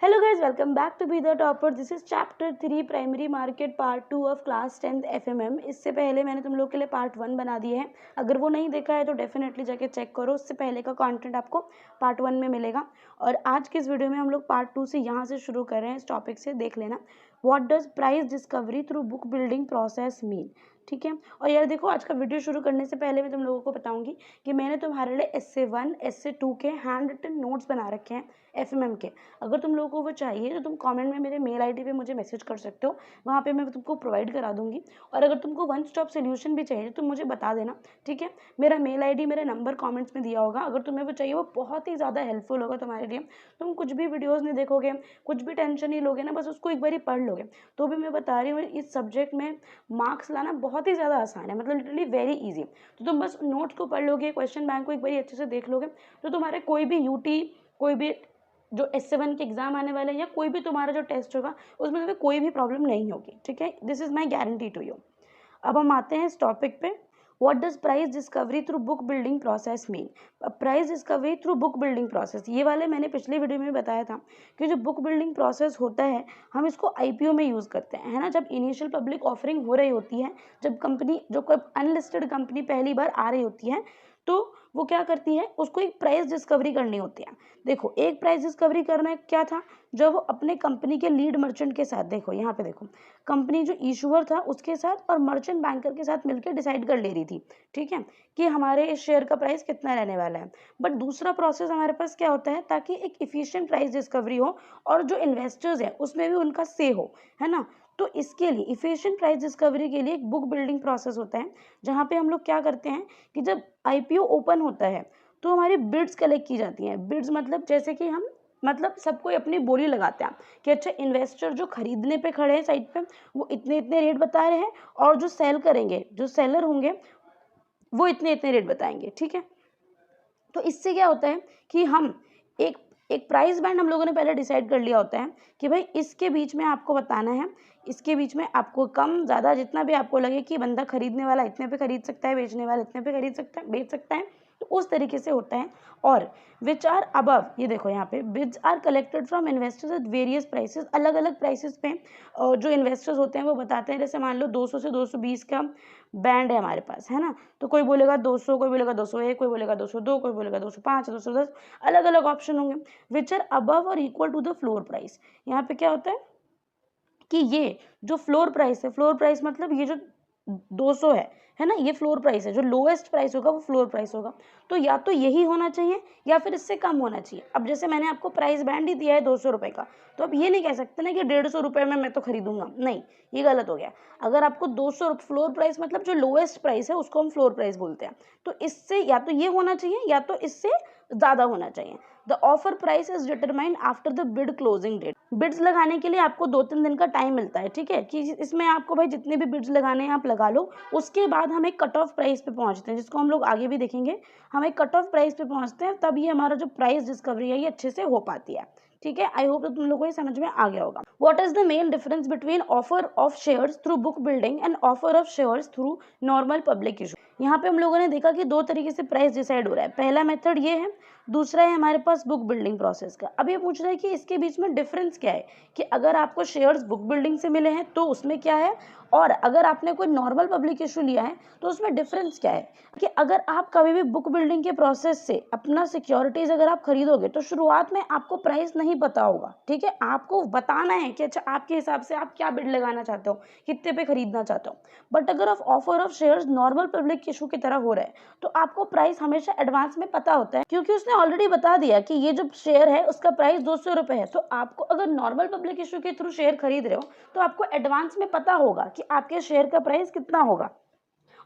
Hello guys, welcome back to B the topper. This is chapter 3 primary market part 2 of class 10th FMM. इससे पहले मैंने तुम लोग के लिए पार्ट 1 बना दिया है। अगर वो नहीं देखा है तो डेफिनेटली जाके चेक करो। उससे पहले का कंटेंट आपको पार्ट 1 में मिलेगा। और आज के इस वीडियो में हम लोग पार्ट 2 से यहाँ से शुरू कर रहे हैं। इस टॉपिक से देख लेना, what does price discovery through book building process mean. ठीक है। और यार देखो, आज का वीडियो शुरू करने से पहले मैं तुम लोगों को बताऊंगी कि मैंने तुम्हारे लिए essay 1 essay 2 के हैंड रिटन नोट्स बना रखे हैं एफएमएम के। अगर तुम लोगों को वो चाहिए तो तुम कमेंट में मेरे मेल आईडी पे मुझे मैसेज कर सकते हो, वहाँ पे मैं तुमको प्रोवाइड करा दूंगी। और अगर तुमको वन स्टॉप सोल्यूशन भी चाहिए तो तुम मुझे बता देना, ठीक है। मेरा मेल आईडी, मेरा नंबर कमेंट्स में दिया होगा। अगर तुम्हें वो चाहिए, वो बहुत ही ज़्यादा हेल्पफुल होगा तुम्हारे लिए। तुम कुछ भी वीडियोज़ नहीं देखोगे, कुछ भी टेंशन नहीं लोगे ना, बस उसको एक बार ही पढ़ लोगे तो भी मैं बता रही हूँ इस सब्जेक्ट में मार्क्स लाना बहुत ही ज़्यादा आसान है, मतलब लिटरली वेरी इजी। तो तुम बस नोट्स को पढ़ लोगे, क्वेश्चन बैंक को एक बार अच्छे से देख लोगे तो तुम्हारे कोई भी यूटी, कोई भी जो essay 1 के एग्जाम आने वाले हैं या कोई भी तुम्हारा जो टेस्ट होगा उसमें तुम्हें कोई भी प्रॉब्लम नहीं होगी, ठीक है। This is my guarantee to you. अब हम आते हैं इस टॉपिक पे, what does price discovery through book building process mean. Price discovery through book building process, ये वाले मैंने पिछले वीडियो में बताया था कि जो बुक बिल्डिंग प्रोसेस होता है हम इसको आईपीओ में यूज़ करते हैं, है ना। जब इनिशियल पब्लिक ऑफरिंग हो रही होती है, जब कंपनी, जो अनलिस्टेड कंपनी पहली बार आ रही होती है, तो वो क्या करती है, उसको एक प्राइस डिस्कवरी करनी होती है। देखो, एक प्राइस डिस्कवरी करना क्या था, जब वो अपने कंपनी के लीड मर्चेंट के साथ, देखो यहाँ पे देखो, कंपनी जो इशूअर था उसके साथ और मर्चेंट बैंकर के साथ मिलकर डिसाइड कर ले रही थी, ठीक है, कि हमारे इस शेयर का प्राइस कितना रहने वाला है। बट दूसरा प्रोसेस हमारे पास क्या होता है, ताकि एक इफिशिएंट प्राइस डिस्कवरी हो और जो इन्वेस्टर्स हैं उसमें भी उनका से हो, है ना। तो इसके लिए इफिशिएंट प्राइस डिस्कवरी के लिए एक बुक बिल्डिंग प्रोसेस होता है, जहाँ पे हम लोग क्या करते हैं कि जब आईपीओ ओपन होता है तो हमारी बिड्स कलेक्ट की जाती हैं। बिड्स मतलब जैसे कि हम, मतलब सबको अपनी बोली लगाते हैं कि अच्छा, इन्वेस्टर जो खरीदने पे खड़े हैं साइड पे वो इतने इतने रेट बता रहे हैं, और जो सेल करेंगे, जो सेलर होंगे, वो इतने इतने रेट बताएंगे, ठीक है। तो इससे क्या होता है कि हम एक एक प्राइस बैंड हम लोगों ने पहले डिसाइड कर लिया होता है कि भाई इसके बीच में आपको बताना है, इसके बीच में आपको कम ज़्यादा जितना भी आपको लगे कि बंदा खरीदने वाला इतने पे खरीद सकता है, बेचने वाला इतने पे खरीद सकता है, बेच सकता है, तो उस तरीके से होता है। और विच आर अबव, ये देखो यहाँ पे, bids are collected from investors at various prices, अलग अलग प्राइसेस पे जो इन्वेस्टर्स होते हैं वो बताते हैं। जैसे मान लो 200 से 220 का बैंड है हमारे पास, है ना। तो कोई बोलेगा 200, कोई बोलेगा 201, कोई बोलेगा 202, कोई बोलेगा 205, 210, अलग अलग ऑप्शन होंगे। विच आर अबव और equal to the floor price. यहाँ पे क्या होता है कि ये जो फ्लोर प्राइस है, फ्लोर प्राइस मतलब ये जो 200 है ना, ये फ्लोर प्राइस है। जो लोएस्ट प्राइस होगा वो फ्लोर प्राइस होगा। तो या तो यही होना चाहिए या फिर इससे कम होना चाहिए। अब जैसे मैंने आपको प्राइस बैंड ही दिया है 200 रुपये का, तो अब ये नहीं कह सकते ना कि 150 रुपये में मैं तो खरीदूंगा, नहीं, ये गलत हो गया। अगर आपको 200, फ्लोर प्राइस मतलब जो लोएस्ट प्राइस है उसको हम फ्लोर प्राइस बोलते हैं। तो इससे या तो ये होना चाहिए या तो इससे ज़्यादा होना चाहिए। The offer price is determined after the bid closing date. Bids लगाने के लिए आपको 2-3 दिन का टाइम मिलता है, ठीक है, कि इसमें आपको भाई जितने भी बिड्स लगाने हैं आप लगा लो। उसके बाद हम एक कट ऑफ प्राइस पे पहुंचते हैं, जिसको हम लोग आगे भी देखेंगे। हम एक कट ऑफ प्राइस पे पहुंचते हैं, तब ये हमारा जो प्राइस डिस्कवरी है ये अच्छे से हो पाती है, ठीक है। आई होप तो तुम लोगों को ये समझ में आ गया होगा। What is the main difference between offer of shares through book building and offer of shares through normal public issue. यहाँ पे हम लोगों ने देखा कि 2 तरीके से प्राइस डिसाइड हो रहा है। पहला मेथड ये है, दूसरा है हमारे पास बुक बिल्डिंग प्रोसेस का। अब ये पूछ रहा है कि इसके बीच में डिफरेंस क्या है, कि अगर आपको शेयर्स बुक बिल्डिंग से मिले हैं तो उसमें क्या है, और अगर आपने कोई नॉर्मल पब्लिक इशू लिया है तो उसमें डिफरेंस क्या है। कि अगर आप कभी भी बुक बिल्डिंग के प्रोसेस से अपना सिक्योरिटीज अगर आप खरीदोगे तो शुरुआत में आपको प्राइस नहीं पता होगा, ठीक है। आपको बताना है कि अच्छा, आपके हिसाब से आप क्या बिड लगाना चाहते हो, कितने पे खरीदना चाहते हो। बट अगर offer of shares normal public issue की तरह हो रहा है तो आपको प्राइस हमेशा एडवांस में पता होता है, क्योंकि उसने ऑलरेडी बता दिया कि ये जो शेयर है उसका प्राइस 200 रुपये है। तो आपको अगर नॉर्मल पब्लिक इशू के थ्रू शेयर खरीद रहे हो तो आपको एडवांस में पता होगा कि आपके शेयर का प्राइस कितना होगा।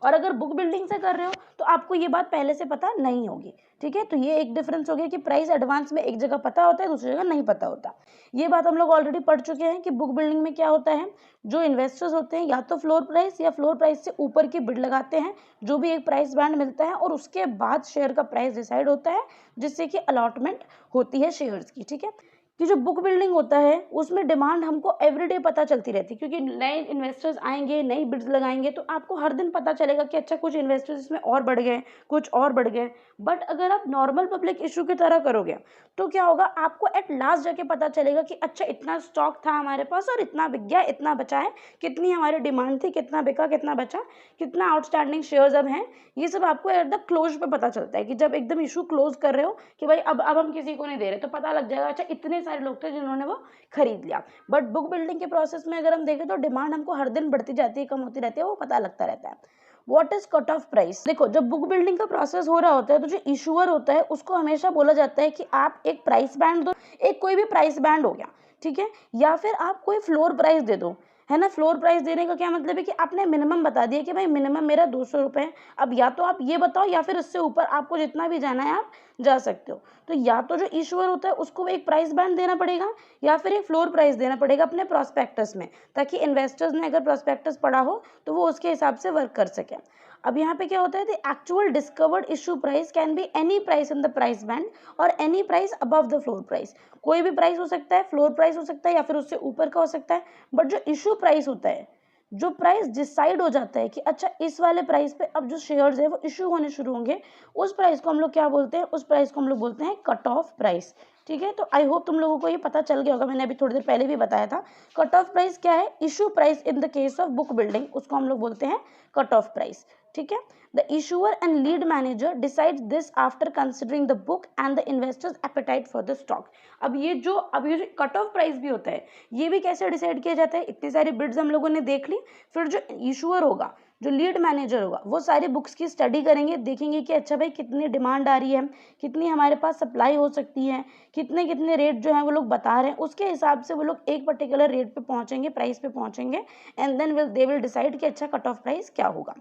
और अगर बुक बिल्डिंग से कर रहे हो तो आपको ये बात पहले से पता नहीं होगी, ठीक है। तो ये एक डिफरेंस हो गया कि प्राइस एडवांस में एक जगह पता होता है, दूसरी जगह नहीं पता होता। ये बात हम लोग ऑलरेडी पढ़ चुके हैं कि बुक बिल्डिंग में क्या होता है, जो इन्वेस्टर्स होते हैं या तो फ्लोर प्राइस या फ्लोर प्राइस से ऊपर की बिड लगाते हैं, जो भी एक प्राइस बैंड मिलता है, और उसके बाद शेयर का प्राइस डिसाइड होता है, जिससे कि अलॉटमेंट होती है शेयर्स की, ठीक है। कि जो बुक बिल्डिंग होता है उसमें डिमांड हमको एवरीडे पता चलती रहती है, क्योंकि नए इन्वेस्टर्स आएंगे, नई बिड्स लगाएंगे, तो आपको हर दिन पता चलेगा कि अच्छा कुछ इन्वेस्टर्स इसमें और बढ़ गए, कुछ और बढ़ गए। बट अगर आप नॉर्मल पब्लिक इशू की तरह करोगे तो क्या होगा, आपको एट लास्ट जाके पता चलेगा कि अच्छा इतना स्टॉक था हमारे पास और इतना बिक गया, इतना बचा है, कितनी हमारी डिमांड थी, कितना बिका, कितना बचा, कितना आउटस्टैंडिंग शेयर्स अब हैं। ये सब आपको एट द क्लोज पे पता चलता है कि जब एकदम इशू क्लोज कर रहे हो कि भाई अब हम किसी को नहीं दे रहे, तो पता लग जाएगा अच्छा इतने सारे लोग थे जिन्होंने वो खरीद लिया। बट बुक बिल्डिंग के प्रोसेस में अगर हम देखें तो डिमांड हमको हर दिन बढ़ती जाती है, कम होती रहती है, वो पता लगता रहता है। What is cut off price? देखो, जब बुक बिल्डिंग का प्रोसेस हो रहा होता है तो जो इशूअर होता है उसको हमेशा बोला जाता है कि आप एक प्राइस बैंड दो, एक कोई भी प्राइस बैंड हो गया, ठीक है, या फिर आप कोई फ्लोर प्राइस दे दो, है ना। फ्लोर प्राइस देने का क्या मतलब है कि आपने मिनिमम बता दिया कि भाई मिनिमम मेरा 200 रुपये है, अब या तो आप ये बताओ या फिर इससे ऊपर आपको जितना भी जाना है आप जा सकते हो। तो या तो जो इशूअर होता है उसको एक प्राइस बैंड देना पड़ेगा या फिर एक फ्लोर प्राइस देना पड़ेगा अपने प्रॉस्पेक्टस में, ताकि इन्वेस्टर्स ने अगर प्रॉस्पेक्टस पढ़ा हो तो वो उसके हिसाब से वर्क कर सके। अब यहाँ पे क्या होता है, the actual discovered issue price can be any price in the price band और any price above the floor price. कोई भी प्राइस हो सकता है, फ्लोर प्राइस हो सकता है या फिर उससे ऊपर का हो सकता है। बट जो इशू प्राइस होता है, जो प्राइस डिसाइड हो जाता है कि अच्छा इस वाले प्राइस पे अब जो शेयर्स है वो इशू होने शुरू होंगे, उस प्राइस को हम लोग क्या बोलते हैं, उस प्राइस को हम लोग बोलते हैं कट ऑफ प्राइस। ठीक है, तो आई होप तुम लोगों को ये पता चल गया होगा, मैंने अभी थोड़ी देर पहले भी बताया था। कट ऑफ प्राइस क्या है? Issue price in the case of book building, उसको हम लोग बोलते हैं कट ऑफ प्राइस। ठीक है, the issuer and lead manager decide this after considering the book and the investors apatite for the stock. अब ये जो कट ऑफ प्राइस भी होता है, ये भी कैसे डिसाइड किया जाता है? इतनी सारी बिड्स हम लोगों ने देख ली, फिर जो इशूअर होगा, जो लीड मैनेजर होगा, वो सारी बुक्स की स्टडी करेंगे, देखेंगे कि अच्छा भाई कितनी डिमांड आ रही है, कितनी हमारे पास सप्लाई हो सकती है, कितने कितने रेट जो है वो लोग बता रहे हैं, उसके हिसाब से वो लोग एक पर्टिकुलर रेट पे पहुंचेंगे, प्राइस पे पहुंचेंगे, and then they will decide कि अच्छा कट ऑफ प्राइस क्या होगा।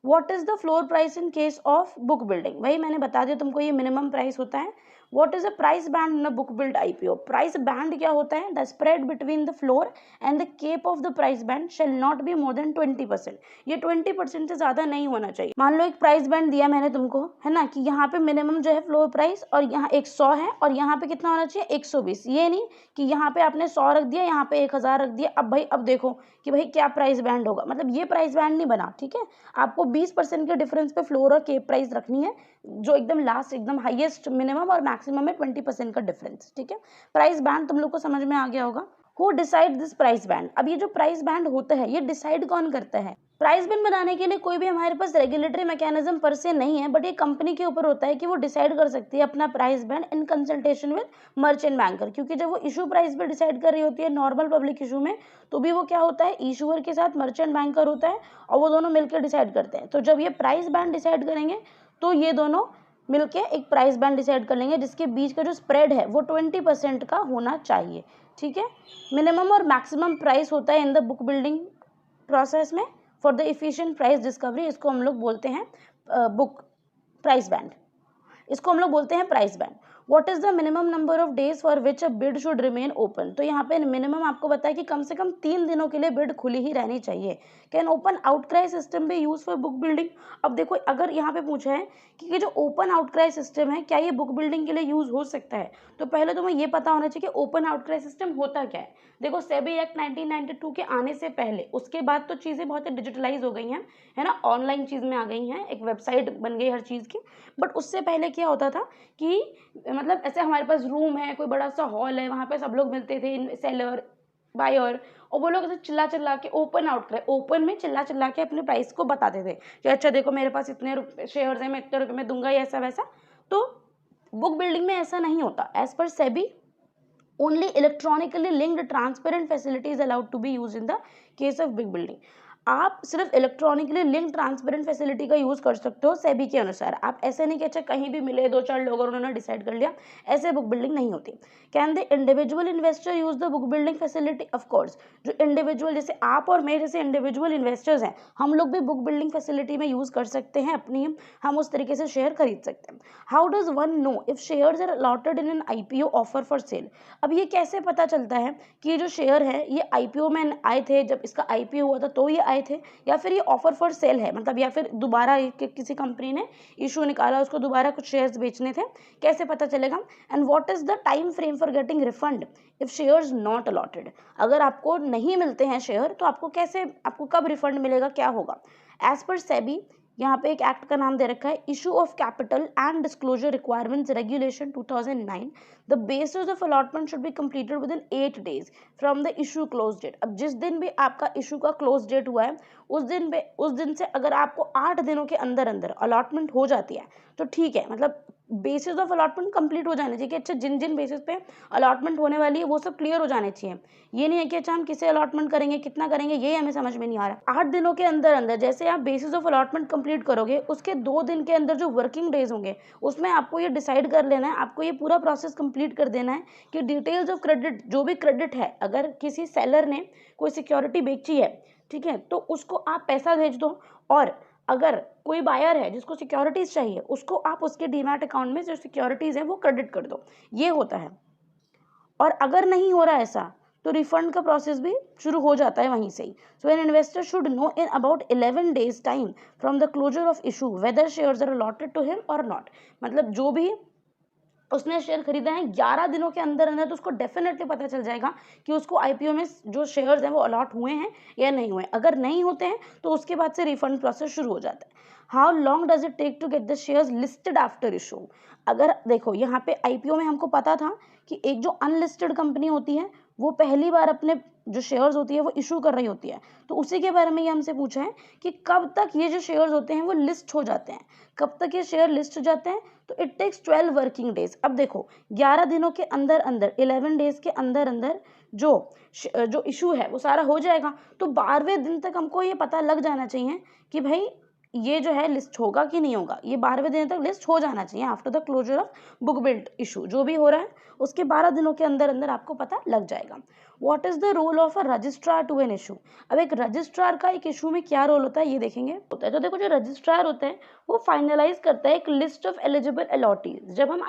What is the floor price in case of book building? भाई मैंने बता दिया तुमको, ये मिनिमम प्राइस होता है। What is the price band in a book build IPO? Price band क्या होता है? The spread between the floor and the cap of the price band shall not be more than 20%। ये 20% से ज्यादा नहीं होना चाहिए। मान लो एक प्राइस बैंड दिया मैंने तुमको, है ना, कि यहाँ पे मिनिमम जो है फ्लोर प्राइस और यहाँ 100 है और यहाँ पे कितना होना चाहिए? 120। ये नहीं कि यहाँ पे आपने 100 रख दिया, यहाँ पे 1000 रख दिया, अब भाई अब देखो कि भाई क्या प्राइस बैंड होगा, मतलब ये प्राइस बैंड नहीं बना। ठीक है, आपको 20% के डिफरेंस पे फ्लोर और केप प्राइस रखनी है, जो एकदम लास्ट एकदम हाईएस्ट मिनिमम और मैक्सिमम में 20% का डिफरेंस। ठीक है, प्राइस बैंड तुम लोग को समझ में आ गया होगा। Who decide this price band? अब ये जो प्राइस बैंड होता है ये डिसाइड कौन करता है? प्राइस बैंड बनाने के लिए कोई भी हमारे पास रेगुलेटरी मैकेनिज्म पर से नहीं है, बट ये कंपनी के ऊपर होता है कि वो डिसाइड कर सकती है अपना price band in consultation with merchant banker. क्योंकि जब वो इशू प्राइस पे डिसाइड कर रही होती है नॉर्मल पब्लिक इशू में, तो भी वो क्या होता है, इशूअर के साथ मर्चेंट बैंकर होता है और वो दोनों मिलकर डिसाइड करते हैं। तो जब ये प्राइस बैंड डिसाइड करेंगे तो ये दोनों मिलके एक प्राइस बैंड डिसाइड कर लेंगे, जिसके बीच का जो स्प्रेड है वो 20% का होना चाहिए। ठीक है, मिनिमम और मैक्सिमम प्राइस होता है in the book building process में for the efficient price discovery. इसको हम लोग बोलते हैं बुक प्राइस बैंड, इसको हम लोग बोलते हैं price band. What is the minimum number of days for which a bid should remain open? तो यहाँ पे मिनिमम आपको बताया कि कम से कम 3 दिनों के लिए बिड खुली ही रहनी चाहिए। Can open outcry system B use for book building? अब देखो, अगर यहाँ पे पूछा है कि ये जो ओपन आउटक्राई सिस्टम है क्या ये बुक बिल्डिंग के लिए यूज हो सकता है, तो पहले तुम्हें ये पता होना चाहिए कि ओपन आउटक्राई सिस्टम होता क्या है। देखो, सेबी एक्ट 1992 के आने से पहले, उसके बाद तो चीज़ें बहुत ही डिजिटलाइज हो गई हैं, है ना, ऑनलाइन चीज़ में आ गई हैं, एक वेबसाइट बन गई हर चीज़ की। बट उससे पहले क्या होता था कि मतलब ऐसे हमारे पास रूम है, कोई बड़ा सा हॉल है, वहाँ पे सब लोग मिलते थे, सेलर बायर, और वो लोग ऐसे चिल्ला चिल्ला के ओपन आउट करे, ओपन में चिल्ला चिल्ला के अपने प्राइस को बताते थे कि अच्छा देखो मेरे पास इतने शेयर्स हैं, मैं इतने रुपये में दूंगा, ऐसा वैसा। तो बुक बिल्डिंग में ऐसा नहीं होता। As per SEBI, only electronically linked transparent facility is allowed to be used in the case of big building। आप सिर्फ इलेक्ट्रॉनिकली लिंक ट्रांसपेरेंट फैसिलिटी का यूज कर सकते हो सेबी के अनुसार। आप ऐसे नहीं कि अच्छा कहीं भी मिले 2-4 लोग और उन्होंने डिसाइड कर लिया, ऐसे बुक बिल्डिंग नहीं होती। Can the individual investor use the book building facility? Of course, जो इंडिविजुअल जैसे आप और मैं जैसे इंडिविजुअल इन्वेस्टर्स हैं, हम लोग भी बुक बिल्डिंग फैसिलिटी में यूज कर सकते हैं अपनी, हम उस तरीके से शेयर खरीद सकते हैं। How does one know if shares are allotted in an IPO offer for sale? अब ये कैसे पता चलता है कि ये जो शेयर है ये आईपीओ में आए थे, जब इसका आईपीओ हुआ था तो ये आए थे, या फिर ये ऑफर फॉर सेल है, मतलब या फिर दोबारा किसी कंपनी ने इशू निकाला, उसको दोबारा कुछ शेयर्स बेचने थे, कैसे पता चलेगा। And what is the time frame for getting refund if shares not allotted, अगर आपको नहीं मिलते हैं शेयर तो आपको कब रिफंड मिलेगा, क्या होगा। एज पर सेबी, यहाँ पे एक एक्ट का नाम दे रखा है issue of capital and disclosure requirements regulation 2009, the basis of allotment should be completed within 8 days from the issue close date. अब जिस दिन भी आपका इशू का क्लोज डेट हुआ है उस दिन से अगर आपको 8 दिनों के अंदर अंदर अलॉटमेंट हो जाती है तो ठीक है, मतलब बेसिस ऑफ अलॉटमेंट कंप्लीट हो जाने चाहिए कि अच्छा जिन जिन बेसिस पे अलॉटमेंट होने वाली है वो सब क्लियर हो जाने चाहिए। ये नहीं है कि अच्छा हम किसे अलॉटमेंट करेंगे, कितना करेंगे, ये हमें समझ में नहीं आ रहा। 8 दिनों के अंदर अंदर जैसे आप बेसिस ऑफ अलॉटमेंट कंप्लीट करोगे, उसके 2 दिन के अंदर जो वर्किंग डेज होंगे उसमें आपको ये डिसाइड कर लेना है, आपको ये पूरा प्रोसेस कंप्लीट कर देना है कि डिटेल्स ऑफ क्रेडिट, जो भी क्रेडिट है, अगर किसी सेलर ने कोई सिक्योरिटी बेची है, ठीक है, तो उसको आप पैसा भेज दो, और अगर कोई बायर है जिसको सिक्योरिटीज चाहिए उसको आप उसके डीमैट अकाउंट में जो सिक्योरिटीज है वो क्रेडिट कर दो, ये होता है। और अगर नहीं हो रहा ऐसा तो रिफंड का प्रोसेस भी शुरू हो जाता है वहीं से ही। So an investor should know in about 11 days time from the closure of issue whether shares are allotted to him और नॉट, मतलब जो भी उसने शेयर खरीदा है 11 दिनों के अंदर अंदर तो उसको डेफिनेटली पता चल जाएगा कि उसको आईपीओ में जो शेयर्स हैं वो अलॉट हुए हैं या नहीं हुए। अगर नहीं होते हैं तो उसके बाद से रिफंड प्रोसेस शुरू हो जाता है। How long does it take to get the shares listed after issue, अगर देखो यहाँ पे आईपीओ में हमको पता था कि एक जो अनलिस्टेड कंपनी होती है वो पहली बार अपने जो शेयर्स होती है वो इशू कर रही होती है, तो उसी के बारे में ये हमसे पूछा है कि कब तक ये जो शेयर्स होते हैं वो लिस्ट हो जाते हैं, कब तक ये शेयर लिस्ट हो जाते हैं। तो इट टेक्स 12 वर्किंग डेज। अब देखो 11 दिनों के अंदर अंदर 11 डेज के अंदर अंदर जो इशू है वो सारा हो जाएगा, तो 12वें दिन तक हमको ये पता लग जाना चाहिए कि भाई ये जो है लिस्ट होगा कि नहीं होगा, ये 12वें दिन तक लिस्ट हो जाना चाहिए after the closure of book build issue, जो भी हो रहा है उसके 12 दिनों के अंदर अंदर आपको पता लग जाएगा। What is the role of a registrar to an issue, अब एक रजिस्ट्रार का एक इशू में क्या रोल होता है ये देखेंगे। होता है तो देखो जो रजिस्ट्रार होता है वो फाइनलाइज करता है एक लिस्ट ऑफ एलिजिबल अलॉटीज। जब हम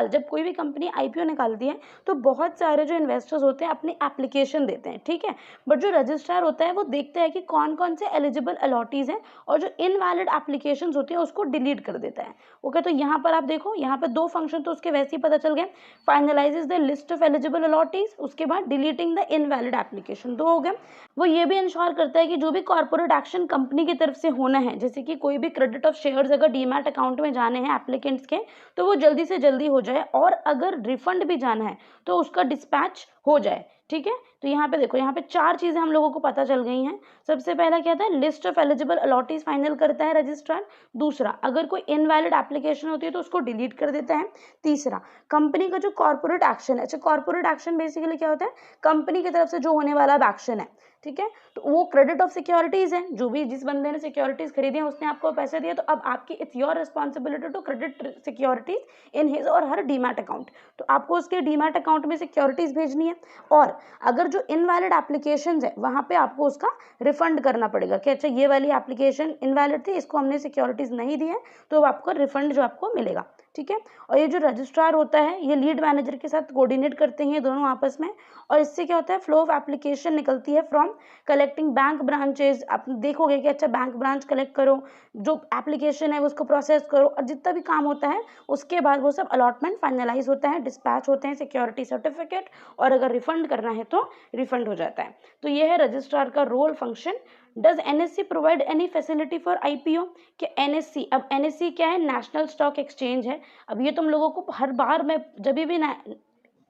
जब कोई भी कंपनी आईपीओ निकालती है तो बहुत सारे जो इन्वेस्टर्स होते हैं अपनी एप्लीकेशन देते हैं, ठीक है, बट जो रजिस्ट्रार होता है वो देखता है कि कौन कौन से एलिजिबल अलॉटीज हैं और जो इनवैलिड एप्लीकेशंस होती हैं उसको डिलीट कर देता है। ओके, तो यहाँ पर आप देखो यहाँ पर 2 फंक्शन तो उसके वैसे ही पता चल गए, finalises the list of eligible allottees, उसके बाद डिलीटिंग द इनवैलिड एप्लीकेशन, 2 हो गए। वो ये भी इंश्योर करता है कि जो भी कॉर्पोरेट एक्शन कंपनी की तरफ से होना है, जैसे कि कोई भी क्रेडिट ऑफ शेयर्स अगर डीमैट अकाउंट में जाने हैं एप्लीकेंट्स के, तो वो जल्दी से जल्दी हो जाए, और अगर रिफंड भी जाना है तो उसका डिस्पैच हो जाए, ठीक है। तो यहाँ पे देखो यहाँ पे 4 चीजें हम लोगों को पता चल गई हैं। सबसे पहला क्या था, list of eligible allottees final करता है रजिस्ट्रार। दूसरा, अगर कोई इनवैलिड एप्लीकेशन होती है तो उसको डिलीट कर देता है। तीसरा, कंपनी का जो कॉर्पोरेट एक्शन है, अच्छा कॉर्पोरेट एक्शन बेसिकली क्या होता है, कंपनी की तरफ से जो होने वाला एक्शन है, ठीक है, तो वो क्रेडिट ऑफ सिक्योरिटीज है, जो भी जिस बंदे ने सिक्योरिटीज खरीदी है उसने आपको पैसे दिए, तो अब आपकी it's your responsibility to credit securities in his और हर डीमैट अकाउंट, तो आपको उसके डीमैट अकाउंट में सिक्योरिटीज भेजनी है। और अगर जो इनवैलिड एप्लीकेशंस है वहां पे आपको उसका रिफंड करना पड़ेगा कि अच्छा ये वाली एप्लीकेशन इनवैलिड थी, इसको हमने सिक्योरिटीज नहीं दी है, तो आपको रिफंड जो आपको मिलेगा, ठीक है। और ये जो रजिस्ट्रार होता है ये लीड मैनेजर के साथ कोऑर्डिनेट करते हैं दोनों आपस में, और इससे क्या होता है, फ्लो ऑफ एप्लीकेशन निकलती है फ्रॉम कलेक्टिंग बैंक ब्रांचेज। आप देखोगे कि अच्छा बैंक ब्रांच कलेक्ट करो, जो एप्लीकेशन है उसको प्रोसेस करो, और जितना भी काम होता है उसके बाद वो सब अलॉटमेंट फाइनलाइज होता है, डिस्पैच होते हैं सिक्योरिटी सर्टिफिकेट, और अगर रिफंड करना है तो रिफंड हो जाता है। तो ये है रजिस्ट्रार का role function. Does NSC provide any facility for IPO, कि एनएससी, अब एनएससी क्या है, नेशनल स्टॉक एक्सचेंज है। अब ये तुम लोगों को हर बार मैं जब भी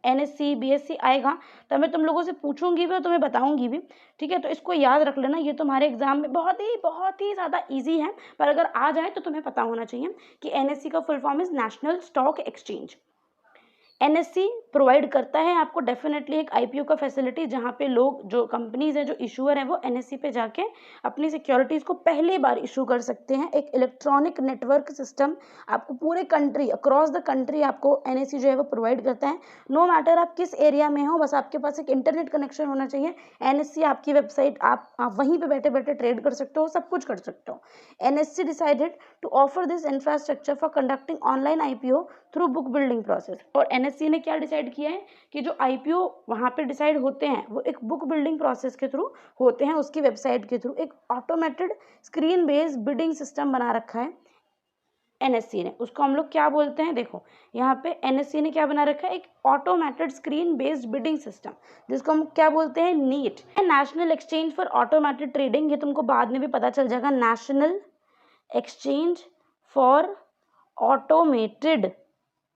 एनएससी बीएससी आएगा तो मैं तुम लोगों से पूछूंगी भी और तुम्हें बताऊंगी भी, ठीक है, तो इसको याद रख लेना, ये तुम्हारे एग्जाम में बहुत ही ज़्यादा इजी है, पर अगर आ जाए तो तुम्हें पता होना चाहिए कि एनएससी का full form is national stock exchange. NSC provide करता है आपको डेफिनेटली एक आईपीओ का फैसिलिटी, जहाँ पे लोग जो कंपनीज हैं जो इशूअर हैं वो एनएससी पे जाके अपनी सिक्योरिटीज़ को पहली बार इशू कर सकते हैं। एक इलेक्ट्रॉनिक नेटवर्क सिस्टम आपको पूरे कंट्री, अक्रॉस द कंट्री आपको एनएससी जो है वो प्रोवाइड करता है। नो मैटर आप किस एरिया में हो, बस आपके पास एक इंटरनेट कनेक्शन होना चाहिए। एनएससी आपकी वेबसाइट, आप वहीं पर बैठे बैठे ट्रेड कर सकते हो, सब कुछ कर सकते हो। NSC decided to offer this infrastructure for conducting online IPO through book building process. और एनएससी ने क्या डिसाइड किया है कि जो आईपीओ वहाँ पे डिसाइड होते हैं वो एक बुक बिल्डिंग प्रोसेस के थ्रू होते हैं, उसकी वेबसाइट के थ्रू। एक automated screen based bidding system बना रखा है एनएससी ने, उसको हम लोग क्या बोलते हैं, देखो यहाँ पे एनएससी ने क्या बना रखा है, एक automated screen based bidding system, जिसको हम क्या बोलते हैं, NEAT, national exchange for automated trading. ये तुमको बाद में भी पता चल जाएगा, national exchange for automated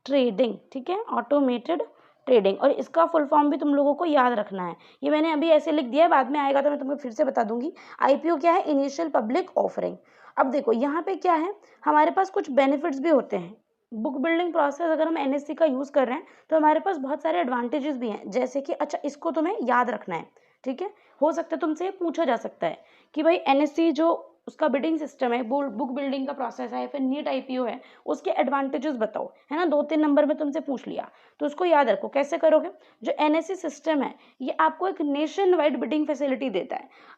trading, ठीक है, ऑटोमेटेड ट्रेडिंग। और इसका फुल फॉर्म भी तुम लोगों को याद रखना है, ये मैंने अभी ऐसे लिख दिया है, बाद में आएगा तो मैं तुमको फिर से बता दूंगी। आईपीओ क्या है, इनिशियल पब्लिक ऑफरिंग। अब देखो यहाँ पे क्या है, हमारे पास कुछ बेनिफिट्स भी होते हैं। बुक बिल्डिंग प्रोसेस अगर हम एनएससी का यूज़ कर रहे हैं तो हमारे पास बहुत सारे एडवांटेजेस भी हैं, जैसे कि अच्छा इसको तुम्हें याद रखना है, ठीक है, हो सकता है तुमसे ये पूछा जा सकता है कि भाई एनएससी जो उसका बिडिंग सिस्टम है, बुक बिल्डिंग का प्रोसेस है, फिर नीट आईपीओ है, उसके एडवांटेजेस बताओ, है ना, 2-3 नंबर में तुमसे पूछ लिया, तो उसको याद रखो। कैसे करोगे, जो एनएससी सिस्टम है ये आपको एक नेशन वाइड बिडिंग फैसिलिटी देता है।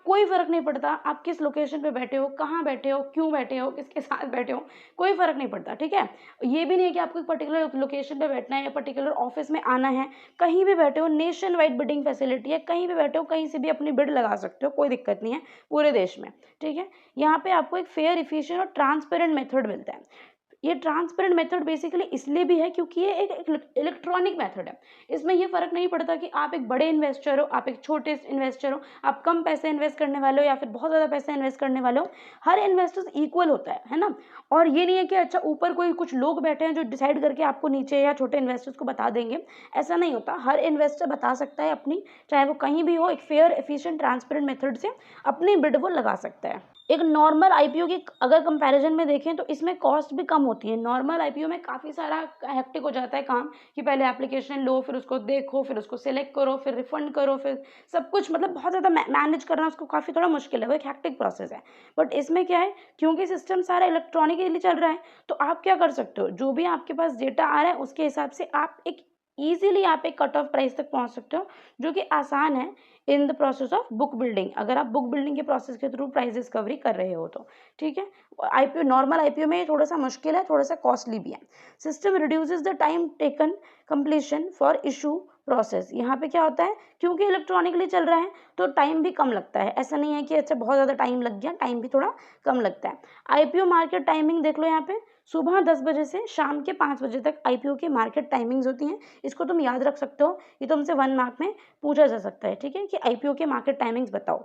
कोई फर्क नहीं पड़ता आप किस लोकेशन पे बैठे हो, कहाँ बैठे हो, क्यों बैठे हो, किसके साथ बैठे हो, कोई फर्क नहीं पड़ता, ठीक है। ये भी नहीं है कि आपको एक पर्टिकुलर लोकेशन पे बैठना है या पर्टिकुलर ऑफिस में आना है, कहीं भी बैठे हो, नेशन वाइड बिडिंग फैसिलिटी है, कहीं भी बैठे हो कहीं से भी अपनी बिड लगा सकते हो, कोई दिक्कत नहीं है पूरे देश में, ठीक है। यहाँ पे आपको एक फेयर, इफिशिएंट और ट्रांसपेरेंट मेथड मिलता है। ये ट्रांसपेरेंट मेथड बेसिकली इसलिए भी है क्योंकि ये एक इलेक्ट्रॉनिक मेथड है। इसमें ये फर्क नहीं पड़ता कि आप एक बड़े इन्वेस्टर हो, आप एक छोटे इन्वेस्टर हो, आप कम पैसे इन्वेस्ट करने वाले हो या फिर बहुत ज़्यादा पैसे इन्वेस्ट करने वाले हो, हर इन्वेस्टर इक्वल होता है ना। और ये नहीं है कि अच्छा ऊपर कोई कुछ लोग बैठे हैं जो डिसाइड करके आपको नीचे या छोटे इन्वेस्टर्स को बता देंगे, ऐसा नहीं होता। हर इन्वेस्टर बता सकता है अपनी, चाहे वो कहीं भी हो, एक फेयर, एफिशिएंट, ट्रांसपेरेंट मेथड से अपनी बिड वो लगा सकता है। एक नॉर्मल आईपीओ की अगर कंपैरिजन में देखें तो इसमें कॉस्ट भी कम होती है। नॉर्मल आईपीओ में काफ़ी सारा हेक्टिक हो जाता है काम, कि पहले एप्लीकेशन लो, फिर उसको देखो, फिर उसको सिलेक्ट करो, फिर रिफंड करो, फिर सब कुछ, मतलब बहुत ज़्यादा मैनेज करना उसको काफ़ी थोड़ा मुश्किल है, वो एक हेक्टिक प्रोसेस है। बट इसमें क्या है, क्योंकि सिस्टम सारा इलेक्ट्रॉनिकली चल रहा है, तो आप क्या कर सकते हो, जो भी आपके पास डेटा आ रहा है उसके हिसाब से आप एक ईजिली आप एक कट ऑफ प्राइस तक पहुंच सकते हो, जो कि आसान है in the process of book building, अगर आप बुक बिल्डिंग के प्रोसेस के थ्रू प्राइस डिस्कवरी कर रहे हो तो, ठीक है। आईपीओ, नॉर्मल आईपीओ में थोड़ा सा मुश्किल है, थोड़ा सा कॉस्टली भी है। System reduces the time taken completion for issue process. यहाँ पे क्या होता है, क्योंकि इलेक्ट्रॉनिकली चल रहा है तो टाइम भी कम लगता है, ऐसा नहीं है कि अच्छा बहुत ज़्यादा टाइम लग गया, टाइम भी थोड़ा कम लगता है। आईपीओ मार्केट टाइमिंग देख लो, यहाँ पे सुबह 10 बजे से शाम के 5 बजे तक आईपीओ की मार्केट टाइमिंग्स होती हैं। इसको तुम याद रख सकते हो, ये तुमसे 1 मार्क में पूछा जा सकता है, ठीक है, कि आईपीओ के मार्केट टाइमिंग्स बताओ।